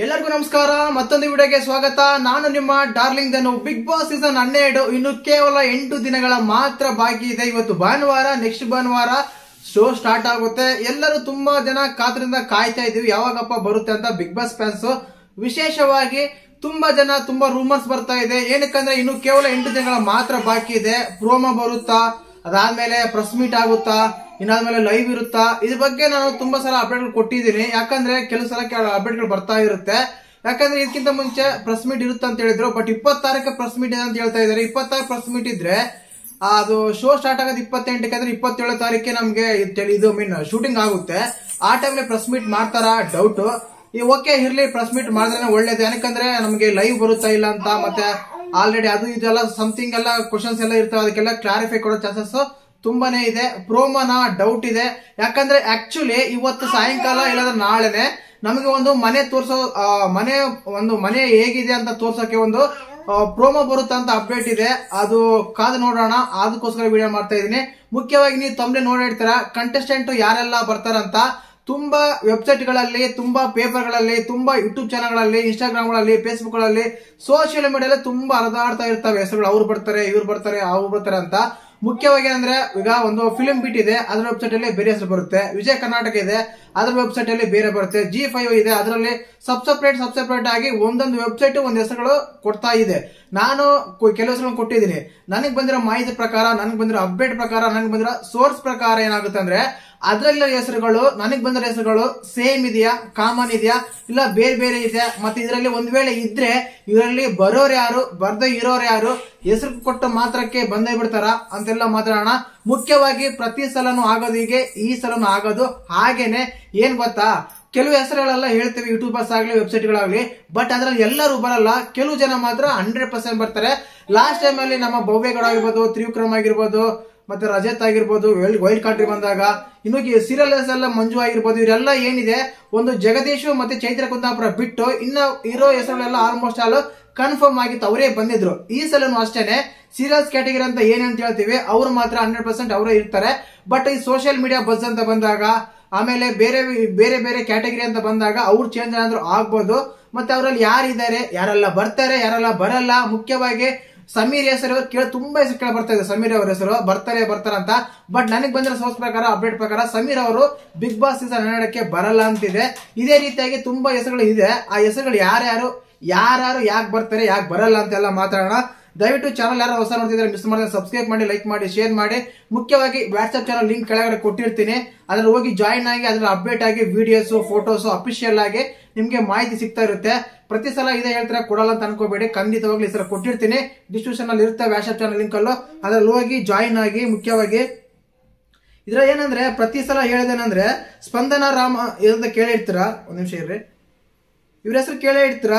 ಎಲ್ಲರಿಗೂ ನಮಸ್ಕಾರ. ಮತ್ತೊಂದು ವಿಡಿಯೋಗೆ ಸ್ವಾಗತ. ನಾನು ನಿಮ್ಮ ಡಾರ್ಲಿಂಗ್ ಧನು. ಬಿಗ್ ಬಾಸ್ ಸೀಸನ್ 12 ಇನ್ನು ಕೇವಲ 8 ದಿನಗಳ ಮಾತ್ರ ಬಾಕಿ ಇದೆ. ಇವತ್ತು ಭಾನುವಾರ, ನೆಕ್ಸ್ಟ್ ಭಾನುವಾರ ಶೋ ಸ್ಟಾರ್ಟ್ ಆಗುತ್ತೆ. ಎಲ್ಲರೂ ತುಂಬಾ ಜನ ಕಾತರಿಂದ ಕಾಯ್ತಾ ಇದೀವಿ ಯಾವಾಗಪ್ಪ ಬರುತ್ತೆ ಅಂತ. ಬಿಗ್ ಬಾಸ್ ಫ್ಯಾನ್ಸ್ ವಿಶೇಷವಾಗಿ ತುಂಬಾ ಜನ ತುಂಬಾ ರೂಮರ್ಸ್ ಬರ್ತಾ ಇದೆ. ಏನಕ್ಕಂದ್ರೆ ಇನ್ನು ಕೇವಲ 8 ದಿನಗಳ ಮಾತ್ರ ಬಾಕಿ ಇದೆ. ಪ್ರೋಮೋ ಬರುತ್ತಾ, ಅದಾದ್ಮೇಲೆ ಪ್ರೆಸ್ ಮೀಟ್ ಆಗುತ್ತಾ, ಇನ್ನಾದ್ಮೇಲೆ ಲೈವ್ ಇರುತ್ತಾ, ಇದ್ರ ಬಗ್ಗೆ ನಾನು ತುಂಬಾ ಸಲ ಅಪ್ಡೇಟ್ ಕೊಟ್ಟಿದ್ದೀನಿ. ಯಾಕಂದ್ರೆ ಕೆಲವು ಸಲ ಅಪ್ಡೇಟ್ಗಳು ಬರ್ತಾ ಇರುತ್ತೆ. ಯಾಕಂದ್ರೆ ಇದಕ್ಕಿಂತ ಮುಂಚೆ ಪ್ರೆಸ್ ಮೀಟ್ ಇರುತ್ತೆ ಅಂತ ಹೇಳಿದ್ರು. ಬಟ್ 26ಕ್ಕೆ ಪ್ರೆಸ್ ಮೀಟ್ ಇದೆ ಅಂತ ಹೇಳ್ತಾ ಇದಾರೆ. 26 ಪ್ರೆಸ್ ಮೀಟ್ ಇದ್ರೆ ಅದು ಶೋ ಸ್ಟಾರ್ಟ್ ಆಗೋದು 28ಕ್ಕೆ, ಅಂದ್ರೆ 27 ತಾರೀಕಿಗೆ ನಮ್ಗೆ ಇದು ಶೂಟಿಂಗ್ ಆಗುತ್ತೆ. ಆ ಟೈಮ್ಲಿ ಪ್ರೆಸ್ ಮೀಟ್ ಮಾಡ್ತಾರ ಡೌಟ್. ಓಕೆ ಇರ್ಲಿ, ಪ್ರೆಸ್ ಮೀಟ್ ಮಾಡಿದ್ರೆ ಒಳ್ಳೇದು. ಯಾಕಂದ್ರೆ ನಮ್ಗೆ ಲೈವ್ ಬರುತ್ತಾ ಇಲ್ಲ ಅಂತ, ಮತ್ತೆ ಆಲ್ರೆಡಿ ಅದು ಇದೆಲ್ಲ ಸಮಥಿಂಗ್ ಎಲ್ಲ ಕ್ವಶನ್ಸ್ ಎಲ್ಲ ಇರ್ತವೆ, ಅದಕ್ಕೆಲ್ಲ ಕ್ಲಾರಿಫೈ ಕೊಡೋ ಚಾನ್ಸಸ್ ತುಂಬಾನೇ ಇದೆ. ಪ್ರೋಮೋನ ಡೌಟ್ ಇದೆ. ಯಾಕಂದ್ರೆ ಆಕ್ಚುಲಿ ಇವತ್ತು ಸಾಯಂಕಾಲ ಇಲ್ಲದ ನಾಳೆನೆ ನಮಗೆ ಒಂದು ಮನೆ ತೋರ್ಸೋ ಮನೆ ಹೇಗಿದೆ ಅಂತ ತೋರ್ಸೋಕೆ ಒಂದು ಪ್ರೋಮೋ ಬರುತ್ತೆ ಅಂತ ಅಪ್ಡೇಟ್ ಇದೆ. ಅದು ಕಾದು ನೋಡೋಣ. ಅದಕ್ಕೋಸ್ಕರ ವಿಡಿಯೋ ಮಾಡ್ತಾ ಇದೀನಿ. ಮುಖ್ಯವಾಗಿ ನೀವು ತಮ್ಮಲ್ಲಿ ನೋಡಿರ್ತೀರ ಕಂಟೆಸ್ಟೆಂಟ್ ಯಾರೆಲ್ಲ ಬರ್ತಾರಂತ. ತುಂಬಾ ವೆಬ್ಸೈಟ್ ಗಳಲ್ಲಿ, ತುಂಬಾ ಪೇಪರ್ ಗಳಲ್ಲಿ, ತುಂಬಾ ಯೂಟ್ಯೂಬ್ ಚಾನಲ್ಗಳಲ್ಲಿ, ಇನ್ಸ್ಟಾಗ್ರಾಮ್ ಗಳಲ್ಲಿ, ಫೇಸ್ಬುಕ್ ಗಳಲ್ಲಿ, ಸೋಷಿಯಲ್ ಮೀಡಿಯಾದಲ್ಲಿ ತುಂಬಾ ಹರಿದಾಡ್ತಾ ಇರ್ತವೆ ಹೆಸರುಗಳು. ಅವ್ರು ಬರ್ತಾರೆ, ಇವ್ರು ಬರ್ತಾರೆ, ಅವ್ರು ಬರ್ತಾರೆ ಅಂತ. ಮುಖ್ಯವಾಗಿ ಅಂದ್ರೆ ಈಗ ಒಂದು ಫಿಲ್ಮ್ ಬಿಟ್ ಇದೆ, ಅದ್ರ ವೆಬ್ಸೈಟ್ ಅಲ್ಲಿ ಬೇರೆ ಹೆಸರು ಬರುತ್ತೆ. ವಿಜಯ ಕರ್ನಾಟಕ ಇದೆ, ಅದ್ರ ವೆಬ್ಸೈಟ್ ಅಲ್ಲಿ ಬೇರೆ ಬರುತ್ತೆ. G5 ಇದೆ, ಅದರಲ್ಲಿ ಸಬ್ಸೆಪರೇಟ್ ಆಗಿ ಒಂದೊಂದು ವೆಬ್ಸೈಟ್ ಒಂದ್ ಹೆಸರುಗಳು ಕೊಡ್ತಾ ಇದೆ. ನಾನು ಕೆಲವು ಹೆಸರುಗಳನ್ನು ಕೊಟ್ಟಿದ್ದೀನಿ. ನನಗೆ ಬಂದಿರೋ ಮಾಹಿತಿ ಪ್ರಕಾರ, ನನಗೆ ಬಂದಿರೋ ಅಪ್ಡೇಟ್ ಪ್ರಕಾರ, ನನಗೆ ಬಂದಿರೋ ಸೋರ್ಸ್ ಪ್ರಕಾರ ಏನಾಗುತ್ತೆ ಅಂದ್ರೆ ಅದ್ರಲ್ಲಿರೋ ಹೆಸರುಗಳು, ನನಗೆ ಬಂದಿರೋ ಹೆಸರುಗಳು ಸೇಮ್ ಇದೆಯಾ, ಕಾಮನ್ ಇದೆಯಾ, ಇಲ್ಲ ಬೇರೆ ಬೇರೆ ಇದೆ. ಮತ್ತೆ ಇದರಲ್ಲಿ ಒಂದ್ ವೇಳೆ ಇದ್ರೆ ಇದರಲ್ಲಿ ಬರೋರು ಯಾರು, ಬರ್ದೇ ಇರೋರು ಯಾರು, ಹೆಸರು ಕೊಟ್ಟ ಮಾತ್ರಕ್ಕೆ ಬಂದೇ ಬಿಡ್ತಾರ ಅಂತೆಲ್ಲ ಮಾತಾಡೋಣ. ಮುಖ್ಯವಾಗಿ ಪ್ರತಿ ಸಲನು ಆಗೋದು ಹೀಗೆ, ಈ ಸಲನು ಆಗೋದು ಹಾಗೇನೆ. ಏನ್ ಗೊತ್ತಾ, ಕೆಲವು ಹೆಸರುಗಳೆಲ್ಲ ಹೇಳ್ತೇವೆ ಯೂಟ್ಯೂಬರ್ಸ್ ಆಗ್ಲಿ, ವೆಬ್ಸೈಟ್ಗಳಾಗ್ಲಿ, ಬಟ್ ಅದ್ರಲ್ಲಿ ಎಲ್ಲರೂ ಬರಲ್ಲ. ಕೆಲವು ಜನ ಮಾತ್ರ 100% ಬರ್ತಾರೆ. ಲಾಸ್ಟ್ ಟೈಮ್ ಅಲ್ಲಿ ನಮ್ಮ ಭವ್ಯಗೌಡ ಆಗಿರ್ಬೋದು, ತ್ರಿವಿಕ್ರಮ್ ಆಗಿರ್ಬೋದು, ಮತ್ತೆ ರಜತ್ ಆಗಿರ್ಬೋದು, ವೈಲ್ಡ್ ಕಾರ್ಡ್ ಬಂದಾಗ, ಇನ್ನು ಸೀರಿಯಲ್ಸ್ ಎಲ್ಲ ಮಂಜು ಆಗಿರ್ಬೋದು, ಇವರೆಲ್ಲ ಏನಿದೆ ಒಂದು ಜಗದೀಶ್ ಮತ್ತೆ ಚೈತ್ರ ಕುಂದಾಪುರ ಬಿಟ್ಟು ಇನ್ನ ಇರೋ ಹೆಸರುಗಳೆಲ್ಲ ಆಲ್ಮೋಸ್ಟ್ ಆಲ್ ಕನ್ಫರ್ಮ್ ಆಗಿತ್ತು, ಅವರೇ ಬಂದಿದ್ರು. ಈ ಸಲನು ಅಷ್ಟೇನೆ ಸೀರಿಯಲ್ಸ್ ಕ್ಯಾಟಗರಿ ಅಂತ ಏನಂತ ಹೇಳ್ತೀವಿ ಅವ್ರು ಮಾತ್ರ 100% ಅವರೇ ಇರ್ತಾರೆ. ಬಟ್ ಈ ಸೋಷಿಯಲ್ ಮೀಡಿಯಾ ಬಸ್ ಅಂತ ಬಂದಾಗ, ಆಮೇಲೆ ಬೇರೆ ಬೇರೆ ಬೇರೆ ಕ್ಯಾಟಗರಿ ಅಂತ ಬಂದಾಗ ಅವ್ರು ಚೇಂಜ್ ಏನಾದ್ರು ಆಗ್ಬೋದು. ಮತ್ತೆ ಅವರಲ್ಲಿ ಯಾರಿದ್ದಾರೆ, ಯಾರೆಲ್ಲ ಬರ್ತಾರೆ, ಯಾರೆಲ್ಲ ಬರಲ್ಲ. ಮುಖ್ಯವಾಗಿ ಸಮೀರ್ ಹೆಸರು ತುಂಬಾ ಹೆಸರು ಕೇಳ ಬರ್ತಾ ಇದೆ. ಸಮೀರ್ ಅವರ ಹೆಸರು ಬರ್ತಾರೆ ಅಂತ. ಬಟ್ ನನಗೆ ಬಂದಿರೋ ಸೋರ್ಸ್ ಪ್ರಕಾರ, ಅಪ್ಡೇಟ್ ಪ್ರಕಾರ ಸಮೀರ್ ಅವರು ಬಿಗ್ ಬಾಸ್ ಸೀಸನ್ 12ಕ್ಕೆ ಬರಲ್ಲ ಅಂತಿದೆ. ಇದೇ ರೀತಿಯಾಗಿ ತುಂಬಾ ಹೆಸರುಗಳು ಇದೆ. ಆ ಹೆಸರುಗಳು ಯಾರ್ಯಾರು ಯಾಕೆ ಬರ್ತಾರೆ, ಯಾಕೆ ಬರಲ್ಲ ಅಂತೆಲ್ಲ ಮಾತಾಡೋಣ. ದಯವಿಟ್ಟು ಚಾನಲ್ ಯಾರು ಹೊಸ ನೋಡ್ತಿದ್ರೆ ಮಿಸ್ ಮಾಡಿದ್ರೆ ಸಬ್ಸ್ಕ್ರೈಬ್ ಮಾಡಿ, ಲೈಕ್ ಮಾಡಿ, ಶೇರ್ ಮಾಡಿ. ಮುಖ್ಯವಾಗಿ ವಾಟ್ಸ್ಆಪ್ ಚಾನಲ್ ಲಿಂಕ್ ಕೆಳಗಡೆ ಕೊಟ್ಟಿರ್ತೀನಿ, ಅದ್ರಲ್ಲಿ ಹೋಗಿ ಜಾಯಿನ್ ಆಗಿ ಅದ್ರ ಅಪ್ಡೇಟ್ ಆಗಿ ವಿಡಿಯೋಸ್, ಫೋಟೋಸ್ ಅಫಿಷಿಯಲ್ ಆಗಿ ನಿಮ್ಗೆ ಮಾಹಿತಿ ಸಿಗ್ತಾ ಇರುತ್ತೆ. ಪ್ರತಿ ಸಲ ಇದೇ ಹೇಳ್ತಾರೆ, ಕೊಡಲ್ಲ ಅಂತ ಅನ್ಕೋಬೇಡಿ. ಖಂಡಿತವಾಗ್ಲಿ ಈ ಸಲ ಕೊಟ್ಟಿರ್ತೀನಿ. ಡಿಸ್ಕ್ರಿಪ್ಷನ್ ಅಲ್ಲಿ ಇರುತ್ತೆ ವಾಟ್ಸ್ಆಪ್ ಚಾನಲ್ ಲಿಂಕ್ ಅಲ್ಲೂ, ಅದ್ರಲ್ಲಿ ಹೋಗಿ ಜಾಯಿನ್ ಆಗಿ. ಮುಖ್ಯವಾಗಿ ಇದ್ರ ಏನಂದ್ರೆ ಪ್ರತಿ ಸಲ ಹೇಳೋದೇನಂದ್ರೆ ಸ್ಪಂದನ ರಾಮ ಏನಂತ ಕೇಳಿರ್ತೀರ, ಒಂದ್ ನಿಮಿಷ ಇರ್ರಿ, ಇವ್ರ ಹೆಸರು ಕೇಳೇ ಇರ್ತೀರ.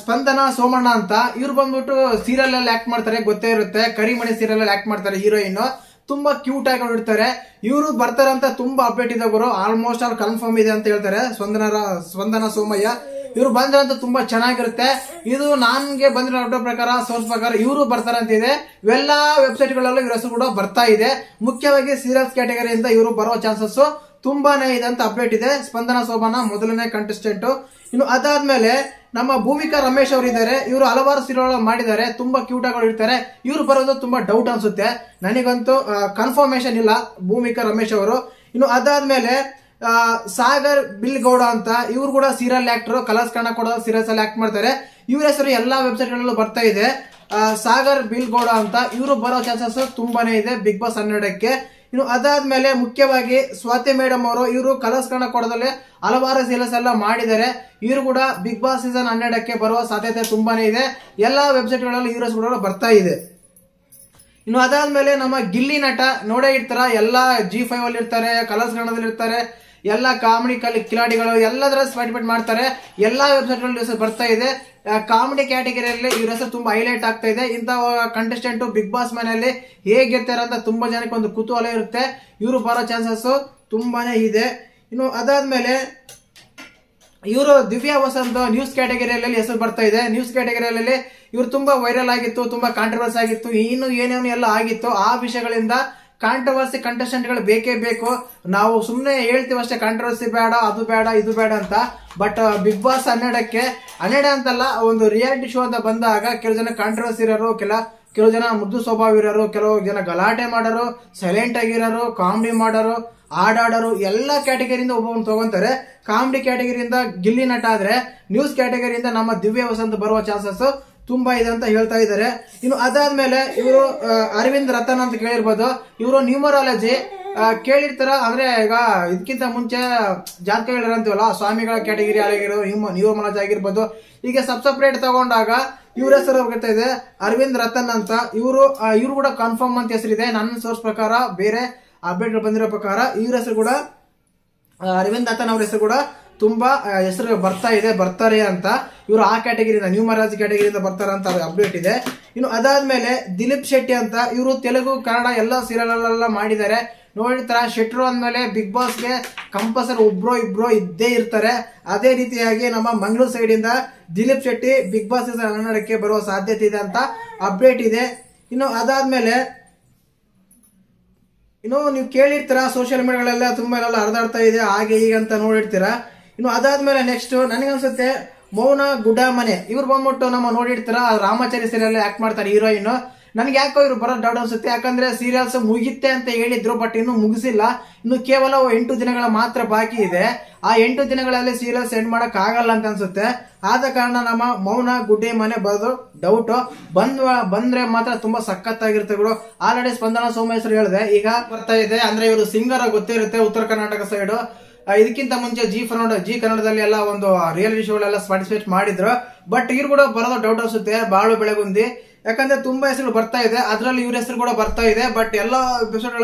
ಸ್ಪಂದನ ಸೋಮಣ್ಣ ಅಂತ. ಇವ್ರು ಬಂದ್ಬಿಟ್ಟು ಸೀರಿಯಲ್ ಅಲ್ಲಿ ಆಕ್ಟ್ ಮಾಡ್ತಾರೆ, ಗೊತ್ತೇ ಇರುತ್ತೆ. ಕರಿಮಣಿ ಸೀರಿಯಲ್ ಅಲ್ಲಿ ಆಕ್ಟ್ ಮಾಡ್ತಾರೆ, ಹೀರೋಯಿನ್. ತುಂಬಾ ಕ್ಯೂಟ್ ಆಗಿ ಇರ್ತಾರೆ. ಇವರು ಬರ್ತಾರೆ ಅಂತ ತುಂಬಾ ಅಪ್ಡೇಟ್ ಇದ್ದವರು ಆಲ್ಮೋಸ್ಟ್ ಆಲ್ ಕನ್ಫರ್ಮ್ ಇದೆ ಅಂತ ಹೇಳ್ತಾರೆ. ಸ್ಪಂದನ ಸೋಮಯ್ಯ ಇವ್ರು ಬಂದ್ರೆ ಅಂತ ತುಂಬಾ ಚೆನ್ನಾಗಿರುತ್ತೆ. ಇದು ನನ್ಗೆ ಬಂದಿರೋ ಅಪ್ಡೇಟ್ ಪ್ರಕಾರ, ಸೋರ್ಸ್ ಪ್ರಕಾರ ಇವರು ಬರ್ತಾರೆ ಅಂತ ಇದೆ. ಇವೆಲ್ಲಾ ವೆಬ್ಸೈಟ್ ಗಳಲ್ಲೂ ಇವ್ರ ಹೆಸರು ಕೂಡ ಬರ್ತಾ ಇದೆ. ಮುಖ್ಯವಾಗಿ ಸೀರಿಯಲ್ಸ್ ಕ್ಯಾಟಗರಿಯಿಂದ ಇವರು ಬರೋ ಚಾನ್ಸಸ್ ತುಂಬಾನೇ ಇದೆ ಅಂತ ಅಪ್ಡೇಟ್ ಇದೆ. ಸ್ಪಂದನ ಸೋಮಣ್ಣ ಮೊದಲನೇ ಕಂಟೆಸ್ಟೆಂಟ್. ಇನ್ನು ಅದಾದ್ಮೇಲೆ ನಮ್ಮ ಭೂಮಿಕಾ ರಮೇಶ್ ಅವರು ಇದ್ದಾರೆ. ಇವರು ಹಲವಾರು ಸೀರಿಯಲ್ ಮಾಡಿದ್ದಾರೆ, ತುಂಬಾ ಕ್ಯೂಟ್ ಆಗಿ ಇರ್ತಾರೆ. ಇವರು ಬರೋದು ತುಂಬಾ ಡೌಟ್ ಅನ್ಸುತ್ತೆ, ನನಗಂತೂ ಕನ್ಫರ್ಮೇಶನ್ ಇಲ್ಲ ಭೂಮಿಕಾ ರಮೇಶ್ ಅವರು. ಇನ್ನು ಅದಾದ್ಮೇಲೆ ಸಾಗರ್ ಬಿಲ್ ಗೌಡ ಅಂತ, ಇವರು ಕೂಡ serial actor, colours Kannada serials ಅಲ್ಲಿ ಆಕ್ಟ್ ಮಾಡ್ತಾರೆ. ಇವ್ರ ಹೆಸರು ಎಲ್ಲಾ ವೆಬ್ಸೈಟ್ ಗಳಲ್ಲೂ ಬರ್ತಾ ಇದೆ, ಸಾಗರ್ ಬಿಲ್ ಗೌಡ ಅಂತ. ಇವರು ಬರೋ ಚಾನ್ಸಸ್ ತುಂಬಾನೇ ಇದೆ ಬಿಗ್ ಬಾಸ್ 12ಕ್ಕೆ. ಇನ್ನು ಅದಾದ್ಮೇಲೆ ಮುಖ್ಯವಾಗಿ ಸ್ವಾತಿ ಮೇಡಮ್ ಅವರು, ಇವರು ಕಲರ್ಸ್ ಕನ್ನಡದಲ್ಲಿ ಹಲವಾರು ಸೀರಿಯಲ್ಸ್ ಎಲ್ಲ ಮಾಡಿದ್ದಾರೆ. ಇವರು ಕೂಡ ಬಿಗ್ ಬಾಸ್ ಸೀಸನ್ 12ಕ್ಕೆ ಬರುವ ಸಾಧ್ಯತೆ ತುಂಬಾನೇ ಇದೆ. ಎಲ್ಲಾ ವೆಬ್ಸೈಟ್ ಗಳಲ್ಲಿ ಇವ್ರ ಕೂಡ ಬರ್ತಾ ಇದೆ. ಇನ್ನು ಅದಾದ್ಮೇಲೆ ನಮ್ಮ ಗಿಲ್ಲಿ ನಟ ನೋಡೇ ಇರ್ತಾರ, ಎಲ್ಲಾ G5 ಅಲ್ಲಿ ಇರ್ತಾರೆ, ಕಲರ್ಸ್ ಕನ್ನಡದಲ್ಲಿ ಇರ್ತಾರೆ, ಎಲ್ಲಾ ಕಾಮಿಡಿ ಕಿಲಾಡಿಗಳು ಎಲ್ಲದರ ಪಾರ್ಟಿಸಿಪೇಟ್ ಮಾಡ್ತಾರೆ. ಎಲ್ಲಾ ವೆಬ್ಸೈಟ್ ಗಳಲ್ಲಿ ಬರ್ತಾ ಇದೆ. ಕಾಮಿಡಿ ಕ್ಯಾಟಗರಿಯಲ್ಲಿ ಇವ್ರ ಹೆಸರು ತುಂಬಾ ಹೈಲೈಟ್ ಆಗ್ತಾ ಇದೆ. ಇಂಥ ಕಂಟೆಸ್ಟೆಂಟ್ ಬಿಗ್ ಬಾಸ್ ಮನೆಯಲ್ಲಿ ಹೇಗಿರ್ತಾರೆ ಅಂತ ತುಂಬಾ ಜನಕ್ಕೆ ಒಂದು ಕುತೂಹಲ ಇರುತ್ತೆ. ಇವರು ಬರೋ ಚಾನ್ಸಸ್ ತುಂಬಾನೇ ಇದೆ. ಇನ್ನು ಅದಾದ್ಮೇಲೆ ಇವರು ದಿವ್ಯಾ ವಸಂತ್ ನ್ಯೂಸ್ ಕ್ಯಾಟಗರಿಯಲ್ಲಿ ಹೆಸರು ಬರ್ತಾ ಇದೆ. ನ್ಯೂಸ್ ಕ್ಯಾಟಗರಿಯಲ್ಲಿ ಇವರು ತುಂಬಾ ವೈರಲ್ ಆಗಿತ್ತು, ತುಂಬಾ ಕಾಂಟ್ರವರ್ಸಿ ಆಗಿತ್ತು, ಇನ್ನು ಏನೇನು ಎಲ್ಲ ಆಗಿತ್ತು. ಆ ವಿಷಯಗಳಿಂದ ಕಾಂಟ್ರವರ್ಸಿ ಕಂಟೆಸ್ಟೆಂಟ್ಗಳು ಬೇಕೇ ಬೇಕು. ನಾವು ಸುಮ್ಮನೆ ಹೇಳ್ತೀವಿ ಅಷ್ಟೇ, ಕಾಂಟ್ರವರ್ಸಿ ಬೇಡ, ಅದು ಬೇಡ, ಇದು ಬೇಡ ಅಂತ. ಬಟ್ ಬಿಗ್ ಬಾಸ್ 12 ಅಂತಲ್ಲ, ಒಂದು ರಿಯಾಲಿಟಿ ಶೋ ಅಂತ ಬಂದಾಗ ಕೆಲವು ಜನ ಕಾಂಟ್ರವರ್ಸಿ ಇರೋರು, ಕೆಲವು ಜನ ಮುದ್ದು ಸ್ವಭಾವ ಇರೋರು, ಕೆಲವು ಜನ ಗಲಾಟೆ ಮಾಡೋರು, ಸೈಲೆಂಟ್ ಆಗಿರೋರು, ಕಾಮಿಡಿ ಮಾಡೋರು, ಆಡಾಡೋರು, ಎಲ್ಲಾ ಕ್ಯಾಟಗರಿಯಿಂದ ಒಬ್ಬೊಬ್ಬರು ತಗೊಂತಾರೆ. ಕಾಮಿಡಿ ಕ್ಯಾಟಗರಿಯಿಂದ ಗಿಲ್ಲಿ ನಟ ಆದ್ರೆ, ನ್ಯೂಸ್ ಕ್ಯಾಟಗರಿಯಿಂದ ನಮ್ಮ ದಿವ್ಯ ವಸಂತ್ ಬರುವ ಚಾನ್ಸಸ್ ತುಂಬಾ ಇದೆ ಅಂತ ಹೇಳ್ತಾ ಇದ್ದಾರೆ. ಇನ್ನು ಅದಾದ್ಮೇಲೆ ಇವರು ಅರವಿಂದ್ ರತನ್ ಅಂತ ಕೇಳಿರ್ಬೋದು. ಇವರು ನ್ಯೂಮರಾಲಜಿ ಕೇಳಿರ್ತಾರ. ಅಂದ್ರೆ ಈಗ ಇದಕ್ಕಿಂತ ಮುಂಚೆ ಜಾತಕಗಳಂತೀವಲ್ಲ, ಸ್ವಾಮಿಗಳ ಕ್ಯಾಟಗರಿ ಆಗಿರೋ ನ್ಯೂಮರಾಲಜಿ ಆಗಿರ್ಬೋದು. ಈಗ ಸಪ್ರೇಟ್ ತಗೊಂಡಾಗ ಇವ್ರ ಹೆಸರು ಬರ್ತಾ ಇದೆ ಅರವಿಂದ್ ರತನ್ ಅಂತ. ಇವರು ಕೂಡ ಕನ್ಫರ್ಮ್ ಅಂತ ಹೆಸರಿದೆ. ನನ್ನ ಸೋರ್ಸ್ ಪ್ರಕಾರ, ಬೇರೆ ಅಪ್ಡೇಟ್ ಬಂದಿರೋ ಪ್ರಕಾರ ಇವ್ರ ಹೆಸರು ಕೂಡ, ಅರವಿಂದ್ ರತನ್ ಅವ್ರ ಹೆಸರು ಕೂಡ ತುಂಬಾ ಹೆಸರು ಬರ್ತಾರೆ ಅಂತ. ಇವರು ಆ ಕ್ಯಾಟಗರಿಯಿಂದ, ನ್ಯೂಮರಾಲಜಿ ಕ್ಯಾಟಗರಿಯಿಂದ ಬರ್ತಾರ ಅಂತ ಅಪ್ಡೇಟ್ ಇದೆ. ಇನ್ನು ಅದಾದ್ಮೇಲೆ ದಿಲೀಪ್ ಶೆಟ್ಟಿ ಅಂತ, ಇವರು ತೆಲುಗು, ಕನ್ನಡ ಎಲ್ಲ ಸೀರಿಯಲ್ ಎಲ್ಲ ಮಾಡಿದ್ದಾರೆ. ನೋಡಿರ್ತಾರ, ಶೆಟ್ರು ಅಂದ್ಮೇಲೆ ಬಿಗ್ ಬಾಸ್ಗೆ ಕಂಪಲ್ಸರಿ ಇಬ್ರೋ ಇದ್ದೇ ಇರ್ತಾರೆ. ಅದೇ ರೀತಿಯಾಗಿ ನಮ್ಮ ಮಂಗಳೂರು ಸೈಡ್ ಇಂದ ದಿಲೀಪ್ ಶೆಟ್ಟಿ ಬಿಗ್ ಬಾಸ್ 12ಕ್ಕೆ ಬರುವ ಸಾಧ್ಯತೆ ಇದೆ ಅಂತ ಅಪ್ಡೇಟ್ ಇದೆ. ಇನ್ನು ಅದಾದ್ಮೇಲೆ ನೀವು ಕೇಳಿರ್ತೀರಾ, ಸೋಷಿಯಲ್ ಮೀಡಿಯಾಗಳೆಲ್ಲ ತುಂಬಾ ಎಲ್ಲ ಹರಿದಾಡ್ತಾ ಇದೆ, ಹಾಗೆ ಹೀಗೆ ಅಂತ ನೋಡಿರ್ತೀರಾ. ಇನ್ನು ಅದಾದ್ಮೇಲೆ ನೆಕ್ಸ್ಟ್ ನನಗನ್ಸುತ್ತೆ ಮೌನ ಗುಡಮನೆ, ಇವ್ರು ಬಂದ್ಬಿಟ್ಟು ನಮ್ಮ ನೋಡಿರ್ತೀರಾ, ರಾಮಾಚಾರಿ ಸೀರಿಯಲ್ ಆಕ್ಟ್ ಮಾಡ್ತಾರೆ ಹೀರೋಯಿನ್. ನನ್ಗೆ ಯಾಕೋ ಇವ್ರು ಬರೋ ಡೌಟ್ ಅನ್ಸುತ್ತೆ, ಯಾಕಂದ್ರೆ ಸೀರಿಯಲ್ಸ್ ಮುಗಿತ್ತೆ ಅಂತ ಹೇಳಿದ್ರು, ಬಟ್ ಇನ್ನು ಮುಗಿಸಿಲ್ಲ. ಇನ್ನು ಕೇವಲ 8 ದಿನಗಳ ಮಾತ್ರ ಬಾಕಿ ಇದೆ. ಆ 8 ದಿನಗಳಲ್ಲಿ ಸೀರಿಯಲ್ಸ್ ಎಂಡ್ ಮಾಡಕ್ ಆಗಲ್ಲ ಅಂತ ಅನ್ಸುತ್ತೆ. ಆದ ಕಾರಣ ನಮ್ಮ ಮೌನ ಗುಡ್ಡೆ ಮನೆ ಬರೋದು ಡೌಟ್. ಬಂದ್ರೆ ಮಾತ್ರ ತುಂಬಾ ಸಖತ್ತಾಗಿರುತ್ತೆ ಗುರು. ಆಲ್ರೆಡಿ ಸ್ಪಂದನ ಸೋಮೇಶ್ವರ್ ಹೇಳಿದೆ, ಈಗ ಬರ್ತಾ ಇದೆ. ಅಂದ್ರೆ ಇವರು ಸಿಂಗರ್ ಗೊತ್ತಿರುತ್ತೆ, ಉತ್ತರ ಕರ್ನಾಟಕ ಸೈಡ್. ಇದಕ್ಕಿಂತ ಮುಂಚೆ ಜಿ ಕನ್ನಡದಲ್ಲಿ ಎಲ್ಲ ಒಂದು ರಿಯಾಲಿಟಿ ಶೋ ಎಲ್ಲ ಪಾರ್ಟಿಸಿಪೇಟ್ ಮಾಡಿದ್ರು. ಬಟ್ ಇವ್ರು ಕೂಡ ಬರೋದು ಡೌಟ್ ಅನ್ಸುತ್ತೆ, ಬಾಳು ಬೆಳಗುಂದಿ. ಯಾಕಂದ್ರೆ ತುಂಬಾ ಹೆಸರು ಬರ್ತಾ ಇದೆ, ಅದ್ರಲ್ಲಿ ಇವ್ರ ಹೆಸರು ಕೂಡ ಬರ್ತಾ ಇದೆ. ಬಟ್ ಎಲ್ಲಾ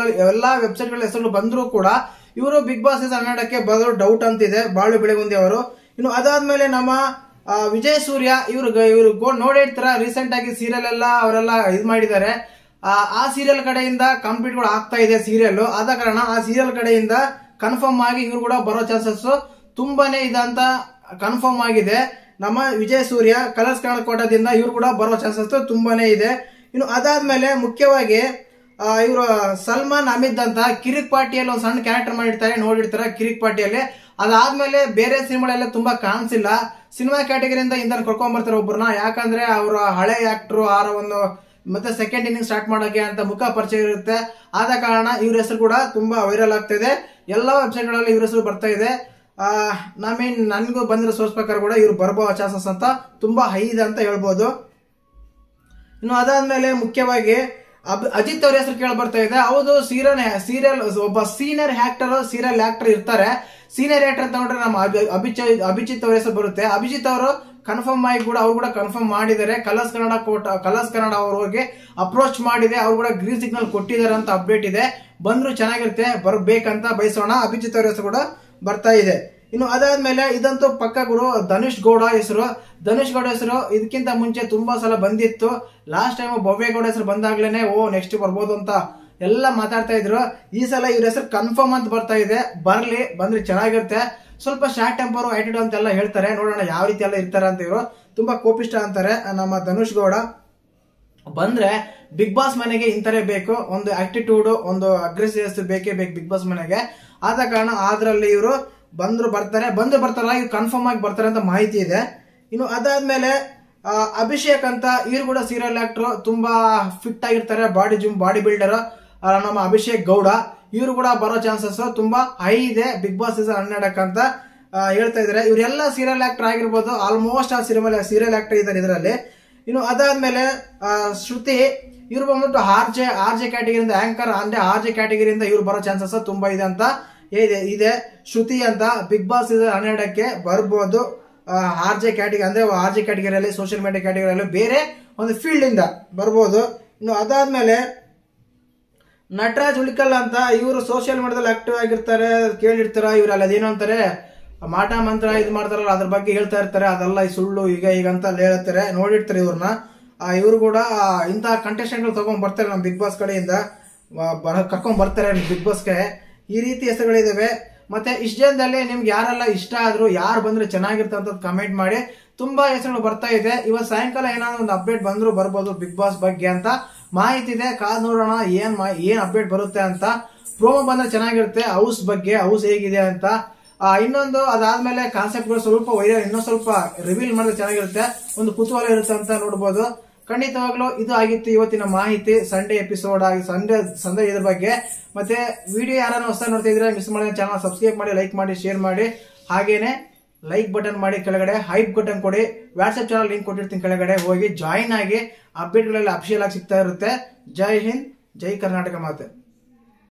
ವೆಬ್ಸೈಟ್ಗಳ ಹೆಸರು ಬಂದ್ರು ಕೂಡ ಇವರು ಬಿಗ್ ಬಾಸ್ 12ಕ್ಕೆ ಬರೋದು ಡೌಟ್ ಅಂತಿದೆ, ಬಾಳು ಬೆಳಗುಂದಿ ಅವರು. ಇನ್ನು ಅದಾದ್ಮೇಲೆ ನಮ್ಮ ವಿಜಯ್ ಸೂರ್ಯ, ಇವ್ರು ನೋಡಿರ್ತಾರ, ರೀಸೆಂಟ್ ಆಗಿ ಸೀರಿಯಲ್ ಎಲ್ಲ ಅವರೆಲ್ಲ ಇದು ಮಾಡಿದ್ದಾರೆ. ಆ ಸೀರಿಯಲ್ ಕಡೆಯಿಂದ ಕಂಪ್ಲೀಟ್ ಕೂಡ ಆಗ್ತಾ ಇದೆ ಸೀರಿಯಲ್. ಆದ ಕಾರಣ ಆ ಸೀರಿಯಲ್ ಕಡೆಯಿಂದ ಕನ್ಫರ್ಮ್ ಆಗಿ ಇವ್ರು ಕೂಡ ಬರೋ ಚಾನ್ಸಸ್ ತುಂಬಾನೇ ಇದೆ ಅಂತ ಕನ್ಫರ್ಮ್ ಆಗಿದೆ. ನಮ್ಮ ವಿಜಯ್ ಸೂರ್ಯ ಕಲರ್ಸ್ ಕನ್ನಡ ಕೋಟದಿಂದ ಇವ್ರು ಕೂಡ ಬರೋ ಚಾನ್ಸಸ್ ತುಂಬಾನೇ ಇದೆ. ಇನ್ನು ಅದಾದ್ಮೇಲೆ ಮುಖ್ಯವಾಗಿ ಇವರು ಸಲ್ಮಾನ್ ಅಮಿದ್ ಅಂತ ಕಿರಿಕ್ ಪಾರ್ಟಿಯಲ್ಲಿ ಒಂದು ಸಣ್ಣ ಕ್ಯಾರೆಕ್ಟರ್ ಮಾಡಿರ್ತಾರೆ, ನೋಡಿರ್ತಾರೆ ಕಿರಿಕ್ ಪಾರ್ಟಿಯಲ್ಲಿ. ಅದಾದ್ಮೇಲೆ ಬೇರೆ ಸಿನಿಮಾಗಳೆಲ್ಲ ತುಂಬಾ ಕಾಣಿಸಿಲ್ಲ. ಸಿನಿಮಾ ಕ್ಯಾಟಗರಿಯಿಂದ ಇಂದ ಕರ್ಕೊಂಡ್ ಬರ್ತಾರೆ ಒಬ್ಬರನ್ನ, ಯಾಕಂದ್ರೆ ಅವರ ಹಳೆ ಆಕ್ಟರ್ ಒಂದು ಮತ್ತೆ ಸೆಕೆಂಡ್ ಇನ್ನಿಂಗ್ ಸ್ಟಾರ್ಟ್ ಮಾಡೋಕೆ ಅಂತ ಮುಖ ಪರಿಚಯ ಇರುತ್ತೆ. ಆದ ಕಾರಣ ಇವ್ರ ಹೆಸರು ಕೂಡ ತುಂಬಾ ವೈರಲ್ ಆಗ್ತಾ ಇದೆ. ಎಲ್ಲಾ ವೆಬ್ಸೈಟ್ ಗಳಲ್ಲಿ ಇವ್ರ ಹೆಸರು ಬರ್ತಾ ಇದೆ. ನನ್ಗೂ ಬಂದಿರೋ ಸೋರ್ಸ್ ಪ್ರಕಾರ ಕೂಡ ಇವ್ರು ಬರಬೋ ಚಾನ್ಸಸ್ ಅಂತ ತುಂಬಾ ಹೈ ಇದೆ ಅಂತ ಹೇಳ್ಬೋದು. ಇನ್ನು ಅದಾದ್ಮೇಲೆ ಮುಖ್ಯವಾಗಿ ಅಜಿತ್ ಅವ್ರ ಹೆಸರು ಕೇಳಿ ಬರ್ತಾ ಇದೆ. ಹೌದು, ಸೀರಿಯಲ್ ಒಬ್ಬ ಸೀನಿಯರ್ ಆಕ್ಟರ್ ಇರ್ತಾರೆ. ಸೀನಿಯರ್ ಆಕ್ಟರ್ ಅಂತ ನೋಡ್ರೆ ನಮ್ಮ ಅಭಿಜಿತ್ ಅವ್ರ ಹೆಸರು ಬರುತ್ತೆ. ಅಭಿಜಿತ್ ಅವರು ಕನ್ಫರ್ಮ್ ಆಗಿ ಕೂಡ ಅವ್ರು ಕೂಡ ಕನ್ಫರ್ಮ್ ಮಾಡಿದ್ದಾರೆ. ಕಲರ್ಸ್ ಕನ್ನಡ ಅವ್ರಿಗೆ ಅಪ್ರೋಚ್ ಮಾಡಿದೆ, ಅವ್ರು ಕೂಡ ಗ್ರೀನ್ ಸಿಗ್ನಲ್ ಕೊಟ್ಟಿದ್ದಾರೆ ಅಂತ ಅಪ್ಡೇಟ್ ಇದೆ. ಬಂದ್ರು ಚೆನ್ನಾಗಿರುತ್ತೆ, ಬರ್ಬೇಕಂತ ಬಯಸೋಣ. ಅಭಿಜಿತ್ ಅವ್ರ ಹೆಸರು ಕೂಡ ಬರ್ತಾ ಇದೆ. ಇನ್ನು ಅದಾದ್ಮೇಲೆ ಇದಂತೂ ಪಕ್ಕ ಗುರು, ಧನುಷ್ ಗೌಡ ಹೆಸರು ಇದಕ್ಕಿಂತ ಮುಂಚೆ ತುಂಬಾ ಸಲ ಬಂದಿತ್ತು. ಲಾಸ್ಟ್ ಟೈಮ್ ಭವ್ಯಗೌಡ ಹೆಸರು ಬಂದಾಗ್ಲೇನೆ ನೆಕ್ಸ್ಟ್ ಬರ್ಬೋದು ಅಂತ ಎಲ್ಲ ಮಾತಾಡ್ತಾ ಇದ್ರು. ಈ ಸಲ ಇವ್ರ ಹೆಸರು ಕನ್ಫರ್ಮ್ ಅಂತ ಬರ್ತಾ ಇದೆ. ಬಂದ್ರೆ ಚೆನ್ನಾಗಿರುತ್ತೆ. ಸ್ವಲ್ಪ ಶಾರ್ಟ್ ಟೆಂಪರ್ ಆಟಿಟ್ಯೂಡ್ ಅಂತೆಲ್ಲ ಹೇಳ್ತಾರೆ, ನೋಡೋಣ ಯಾವ ರೀತಿ ಎಲ್ಲ ಇರ್ತಾರೆ ಅಂತ. ಇವರು ತುಂಬಾ ಕೋಪಿಷ್ಟ ಅಂತಾರೆ ನಮ್ಮ ಧನುಷ್ ಗೌಡ. ಬಂದ್ರೆ ಬಿಗ್ ಬಾಸ್ ಮನೆಗೆ ಇಂತರೇ ಬೇಕು, ಒಂದು ಆಟಿಟ್ಯೂಡ್, ಒಂದು ಅಗ್ರೆಸಿವ್ನೆಸ್ ಬೇಕೇ ಬೇಕು ಬಿಗ್ ಬಾಸ್ ಮನೆಗೆ. ಆದ ಕಾರಣ ಅದ್ರಲ್ಲಿ ಇವರು ಬರ್ತಾರಲ್ಲ, ಇವ್ರು ಕನ್ಫರ್ಮ್ ಆಗಿ ಬರ್ತಾರೆ ಅಂತ ಮಾಹಿತಿ ಇದೆ. ಇನ್ನು ಅದಾದ್ಮೇಲೆ ಅಭಿಷೇಕ್ ಅಂತ, ಇವ್ರು ಕೂಡ ಸೀರಿಯಲ್ ಆಕ್ಟರ್, ತುಂಬಾ ಫಿಟ್ ಆಗಿರ್ತಾರೆ, ಬಾಡಿ ಬಿಲ್ಡರ್ ನಮ್ಮ ಅಭಿಷೇಕ್ ಗೌಡ. ಇವರು ಕೂಡ ಬರೋ ಚಾನ್ಸಸ್ ತುಂಬಾ ಹೈ ಇದೆ ಬಿಗ್ ಬಾಸ್ 12 ಅಂತ ಹೇಳ್ತಾ ಇದಾರೆ. ಇವರೆಲ್ಲ ಸೀರಿಯಲ್ ಆಕ್ಟರ್ ಆಗಿರ್ಬೋದು, ಆಲ್ಮೋಸ್ಟ್ ಆ ಸೀರಿಯಲ್ ಆಕ್ಟರ್ ಇದ್ದಾರೆ ಇದರಲ್ಲಿ. ಇನ್ನು ಅದಾದ್ಮೇಲೆ ಶ್ರುತಿ, ಇವ್ರು ಬಂದ್ಬಿಟ್ಟು ಆರ್ ಜೆ ಕ್ಯಾಟಗರಿಯಿಂದ ಆಂಕರ್, ಅಂದ್ರೆ ಆರ್ ಜೆ ಕ್ಯಾಟಗರಿಯಿಂದ ಇವ್ರು ಬರೋ ಚಾನ್ಸಸ್ ತುಂಬಾ ಇದೆ ಅಂತ ಇದೆ. ಶ್ರುತಿ ಅಂತ ಬಿಗ್ ಬಾಸ್ 12ಕ್ಕೆ ಬರ್ಬೋದು. ಆರ್ ಜೆ ಕ್ಯಾಟಗರಿ ಅಂದ್ರೆ ಆರ್ ಜೆ ಕ್ಯಾಟಗರಿಯಲ್ಲಿ, ಸೋಷಿಯಲ್ ಮೀಡಿಯಾ ಕ್ಯಾಟಗರಿಯಲ್ಲಿ ಬೇರೆ ಒಂದು ಫೀಲ್ಡ್ ಇಂದ ಬರ್ಬೋದು. ಇನ್ನು ಅದಾದ್ಮೇಲೆ ನಟರಾಜ್ ಉಳಿಕಲ್ ಅಂತ, ಇವರು ಸೋಷಿಯಲ್ ಮೀಡಿಯಾದಲ್ಲಿ ಆಕ್ಟಿವ್ ಆಗಿರ್ತಾರೆ, ಕೇಳಿರ್ತಾರ. ಇವ್ರಲ್ಲಿ ಅದೇನು ಅಂತಾರೆ, ಮಾಟ ಮಂತ್ರ ಇದು ಮಾಡ್ತಾರಲ್ಲ, ಅದ್ರ ಬಗ್ಗೆ ಹೇಳ್ತಾ ಇರ್ತಾರೆ, ಅದೆಲ್ಲ ಸುಳ್ಳು ಈಗ ಅಂತ ಹೇಳ್ತಾರೆ, ನೋಡಿರ್ತಾರೆ ಇವ್ರನ್ನ. ಇವರು ಕೂಡ ಇಂತಹ ಕಂಟೆಸ್ಟೆಂಟ್ ತಗೊಂಡ್ ಬರ್ತಾರೆ ನಮ್ಮ ಬಿಗ್ ಬಾಸ್ ಕಡೆಯಿಂದ, ಕರ್ಕೊಂಡ್ ಬರ್ತಾರೆ ಬಿಗ್ ಬಾಸ್ಗೆ. ಈ ರೀತಿ ಹೆಸರುಗಳಿದಾವೆ. ಮತ್ತೆ ಇಷ್ಟ ಜನದಲ್ಲಿ ನಿಮ್ಗೆ ಯಾರೆಲ್ಲ ಇಷ್ಟ ಆದ್ರು, ಯಾರು ಬಂದ್ರೆ ಚೆನ್ನಾಗಿರುತ್ತೆ ಅಂತ ಕಮೆಂಟ್ ಮಾಡಿ. ತುಂಬಾ ಹೆಸರುಗಳು ಬರ್ತಾ ಇದೆ. ಇವತ್ತು ಸಾಯಂಕಾಲ ಏನಾದ್ರು ಒಂದು ಅಪ್ಡೇಟ್ ಬರ್ಬೋದು ಬಿಗ್ ಬಾಸ್ ಬಗ್ಗೆ ಅಂತ ಮಾಹಿತಿ ಇದೆ, ಕಾದ್ ನೋಡೋಣ ಏನ್ ಅಪ್ಡೇಟ್ ಬರುತ್ತೆ ಅಂತ. ಪ್ರೋಮೋ ಬಂದ್ರೆ ಚೆನ್ನಾಗಿರುತ್ತೆ, ಹೌಸ್ ಬಗ್ಗೆ, ಹೌಸ್ ಹೇಗಿದೆ ಅಂತ. ಇನ್ನೊಂದು ಅದಾದ್ಮೇಲೆ ಕಾನ್ಸೆಪ್ಟ್ ಗಳು ಸ್ವಲ್ಪ ವೈರಲ್, ಇನ್ನೊಂದು ಸ್ವಲ್ಪ ರಿವೀಲ್ ಮಾಡಿದ್ರೆ ಚೆನ್ನಾಗಿರುತ್ತೆ, ಒಂದು ಕುತೂಹಲ ಇರುತ್ತೆ ಅಂತ ನೋಡಬಹುದು. ಖಂಡಿತವಾಗ್ಲೂ ಇದು ಆಗಿತ್ತು ಇವತ್ತಿನ ಮಾಹಿತಿ, ಸಂಡೇ ಎಪಿಸೋಡ್ ಆಗಿ ಸಂಡೇ ಇದ್ರ ಬಗ್ಗೆ. ಮತ್ತೆ ವಿಡಿಯೋ ಯಾರನ್ನ ಹೊಸ ನೋಡ್ತಾ ಇದ್ರೆ ಮಿಸ್ ಮಾಡಿದ್ರೆ ಚಾನಲ್ ಸಬ್ಸ್ಕ್ರೈಬ್ ಮಾಡಿ, ಲೈಕ್ ಮಾಡಿ, ಶೇರ್ ಮಾಡಿ. ಹಾಗೇನೆ ಲೈಕ್ ಬಟನ್ ಮಾಡಿ, ಕೆಳಗಡೆ ಹೈಪ್ ಬಟನ್ ಕೊಡಿ. ವಾಟ್ಸ್ಆಪ್ ಚಾನಲ್ ಲಿಂಕ್ ಕೊಟ್ಟಿರ್ತೀನಿ, ಕೆಳಗಡೆ ಹೋಗಿ ಜಾಯಿನ್ ಆಗಿ. ಅಪ್ಡೇಟ್ಗಳೆಲ್ಲ ಅಫಿಷಿಯಲ್ ಆಗಿ ಸಿಗ್ತಾ ಇರುತ್ತೆ. ಜೈ ಹಿಂದ್, ಜೈ ಕರ್ನಾಟಕ ಮಾತೆ.